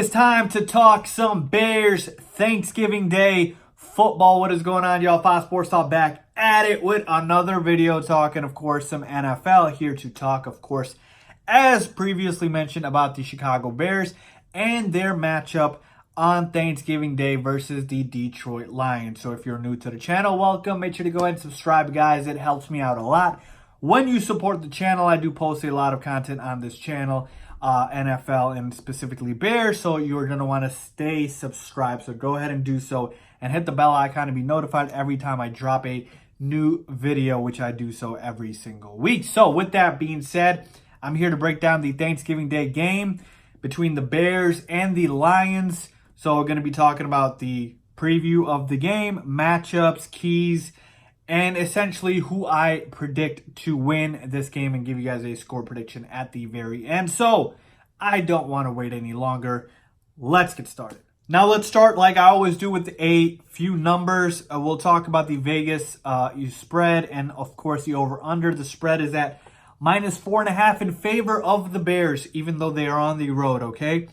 is time to talk some Bears Thanksgiving Day football. What is going on, y'all? Fox Sports Talk back at it with another video talking, of course, some NFL. Here to talk, of course, as previously mentioned, about the Chicago Bears and their matchup on Thanksgiving Day versus the Detroit Lions. So if you're new to the channel, welcome. Make sure to go ahead and subscribe, guys. It helps me out a lot. When you support the channel, I do post a lot of content on this channel, NFL and specifically Bears, so you're going to want to stay subscribed. So go ahead and do so and hit the bell icon to be notified every time I drop a new video, which I do so every single week. So with that being said, I'm here to break down the Thanksgiving Day game between the Bears and the Lions. So we're going to be talking about the preview of the game, matchups, keys, and essentially who I predict to win this game and give you guys a score prediction at the very end. So I don't want to wait any longer. Let's get started. Now let's start like I always do with a few numbers. We'll talk about the Vegas spread and of course the over-under. The spread is at -4.5 in favor of the Bears, even though they are on the road, okay?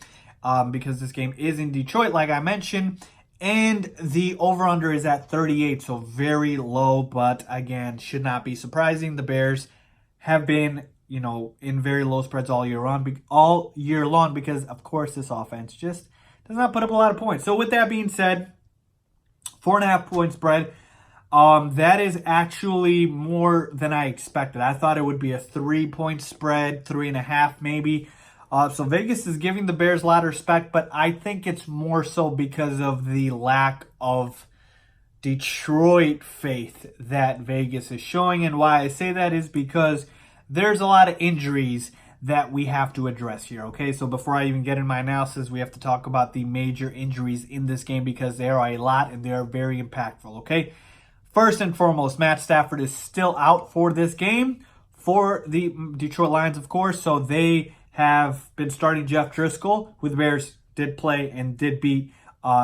Because this game is in Detroit, like I mentioned. And the over-under is at 38, so very low, but again, should not be surprising. The Bears have been, in very low spreads all year long because, of course, this offense just does not put up a lot of points. So with that being said, 4.5 point spread. That is actually more than I expected. I thought it would be a 3-point spread, 3.5 maybe. So Vegas is giving the Bears a lot of respect, but I think it's more so because of the lack of Detroit faith that Vegas is showing. And why I say that is because there's a lot of injuries that we have to address here, okay? So before I even get in my analysis, we have to talk about the major injuries in this game because there are a lot and they are very impactful, okay? First and foremost, Matt Stafford is still out for this game for the Detroit Lions, of course, so they have been starting Jeff Driscoll, who the Bears did play and did beat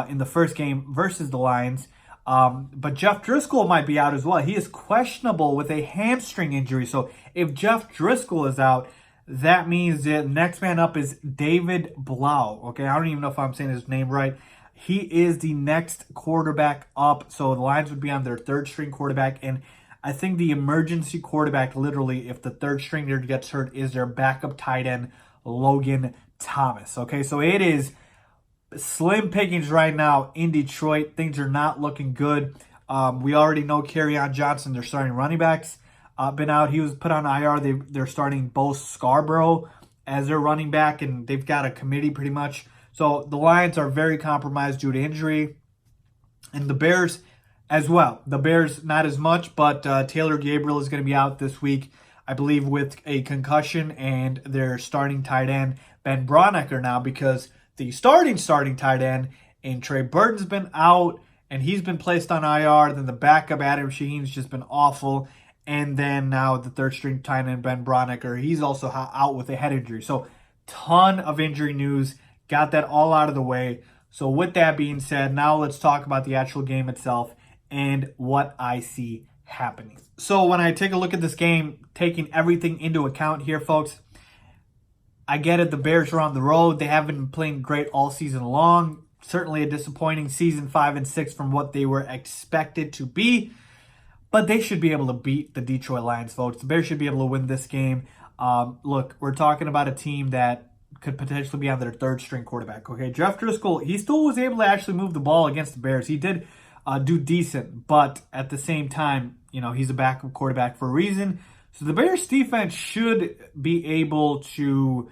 in the first game versus the Lions. But Jeff Driscoll might be out as well. He is questionable with a hamstring injury. So if Jeff Driscoll is out, that means the next man up is David Blau. Okay, I don't even know if I'm saying his name right. He is the next quarterback up. So the Lions would be on their third string quarterback. And I think the emergency quarterback, literally, if the third stringer gets hurt, is their backup tight end, Logan Thomas. Okay, so it is slim pickings right now in Detroit. Things are not looking good. We already know Kerryon Johnson, their starting running backs, been out. He was put on IR. They're starting Bo Scarborough as their running back, and they've got a committee pretty much. So the Lions are very compromised due to injury, and the Bears as well. The Bears, not as much, but Taylor Gabriel is going to be out this week, I believe, with a concussion, and their starting tight end, Ben Braunecker, now, because the starting tight end and Trey Burton's been out, and he's been placed on IR. Then the backup, Adam Shaheen's just been awful. And then now the third string tight end, Ben Braunecker, he's also out with a head injury. So ton of injury news. Got that all out of the way. So with that being said, now let's talk about the actual game itself and what I see happening. So when I take a look at this game, taking everything into account here, folks, I get it. The Bears are on the road. They haven't been playing great all season long. Certainly a disappointing season 5 and 6 from what they were expected to be. But they should be able to beat the Detroit Lions, folks. The Bears should be able to win this game. Look, we're talking about a team that could potentially be on their third string quarterback. Okay, Jeff Driscoll, he still was able to actually move the ball against the Bears. He did do decent, but at the same time, he's a backup quarterback for a reason. So the Bears defense should be able to,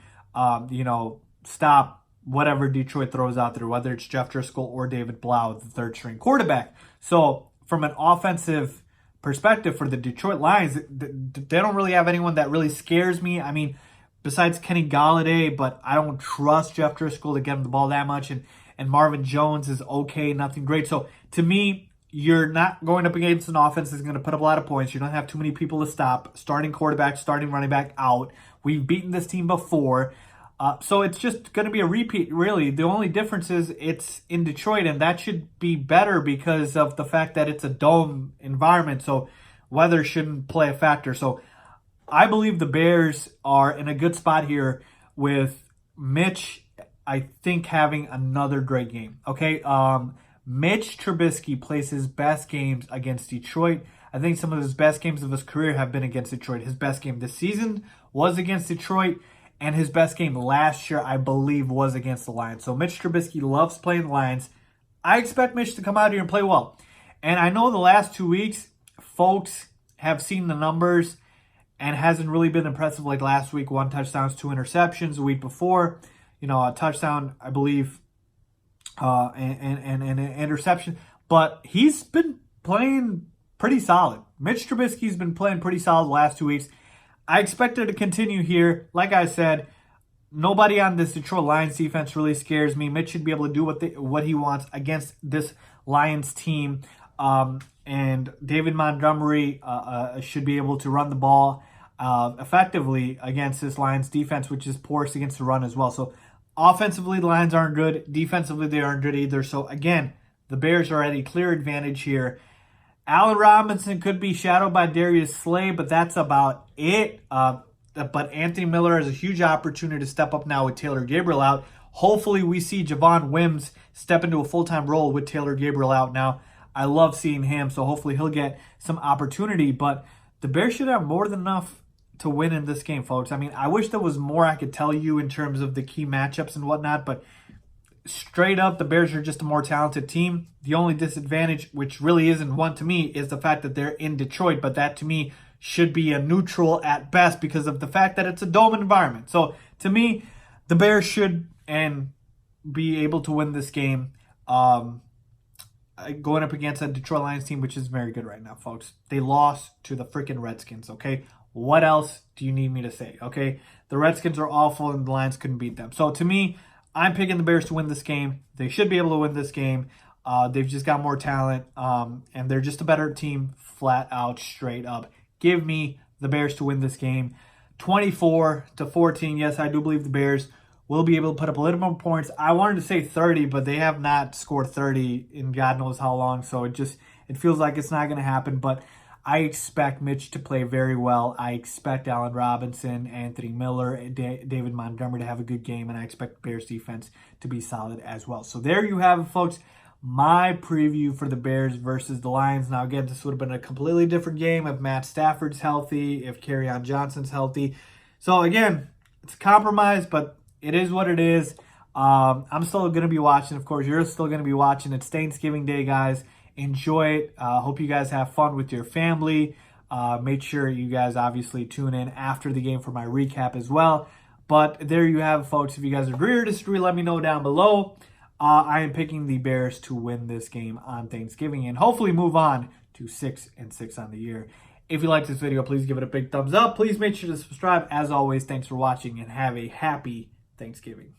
stop whatever Detroit throws out there, whether it's Jeff Driscoll or David Blau, the third string quarterback. So from an offensive perspective for the Detroit Lions, they don't really have anyone that really scares me. I mean, besides Kenny Golladay, but I don't trust Jeff Driscoll to get him the ball that much. And Marvin Jones is okay, nothing great. So to me, you're not going up against an offense that's going to put up a lot of points. You don't have too many people to stop. Starting quarterback, starting running back out. We've beaten this team before. So it's just going to be a repeat, really. The only difference is it's in Detroit, and that should be better because of the fact that it's a dome environment. So weather shouldn't play a factor. So I believe the Bears are in a good spot here with Mitch I think, having another great game. Okay, Mitch Trubisky plays his best games against Detroit. I think some of his best games of his career have been against Detroit. His best game this season was against Detroit, and his best game last year, I believe, was against the Lions. So Mitch Trubisky loves playing the Lions. I expect Mitch to come out here and play well. And I know the last 2 weeks, folks have seen the numbers and hasn't really been impressive like last week. 1 touchdown, 2 interceptions. The week before, a touchdown, I believe, and an interception. But he's been playing pretty solid. Mitch Trubisky's been playing pretty solid the last 2 weeks. I expect it to continue here. Like I said, nobody on this Detroit Lions defense really scares me. Mitch should be able to do what he wants against this Lions team. And David Montgomery should be able to run the ball effectively against this Lions defense, which is porous against the run as well. So offensively, the Lions aren't good. Defensively, they aren't good either. So again, the Bears are at a clear advantage here. Allen Robinson could be shadowed by Darius Slay, but that's about it. But Anthony Miller has a huge opportunity to step up now with Taylor Gabriel out. Hopefully we see Javon Wims step into a full-time role with Taylor Gabriel out now. I love seeing him, so hopefully he'll get some opportunity. But the Bears should have more than enough to win in this game, folks. I mean, I wish there was more I could tell you in terms of the key matchups and whatnot, but straight up, the Bears are just a more talented team. The only disadvantage, which really isn't one to me, is the fact that they're in Detroit, but that to me should be a neutral at best because of the fact that it's a dome environment. So to me, the Bears should be able to win this game. Going up against a Detroit Lions team, which is very good right now, folks. They lost to the freaking Redskins, okay? What else do you need me to say, okay? The Redskins are awful and the Lions couldn't beat them. So to me, I'm picking the Bears to win this game. They should be able to win this game. They've just got more talent, and they're just a better team flat out, straight up. Give me the Bears to win this game. 24-14. Yes, I do believe the Bears will be able to put up a little more points. I wanted to say 30, but they have not scored 30 in God knows how long, so it feels like it's not going to happen. But I expect Mitch to play very well. I expect Allen Robinson, Anthony Miller, and David Montgomery to have a good game, and I expect the Bears defense to be solid as well. So there you have it, folks. My preview for the Bears versus the Lions. Now, again, this would have been a completely different game if Matt Stafford's healthy, if Kerryon Johnson's healthy. So, again, it's a compromise, but it is what it is. I'm still going to be watching. Of course, you're still going to be watching. It's Thanksgiving Day, guys. Enjoy it. Hope you guys have fun with your family. Make sure you guys obviously tune in after the game for my recap as well. But there you have it, folks. If you guys agree or disagree, let me know down below. I am picking the Bears to win this game on Thanksgiving and hopefully move on to 6-6 on the year. If you like this video, please give it a big thumbs up. Please make sure to subscribe. As always, thanks for watching and have a happy Thanksgiving.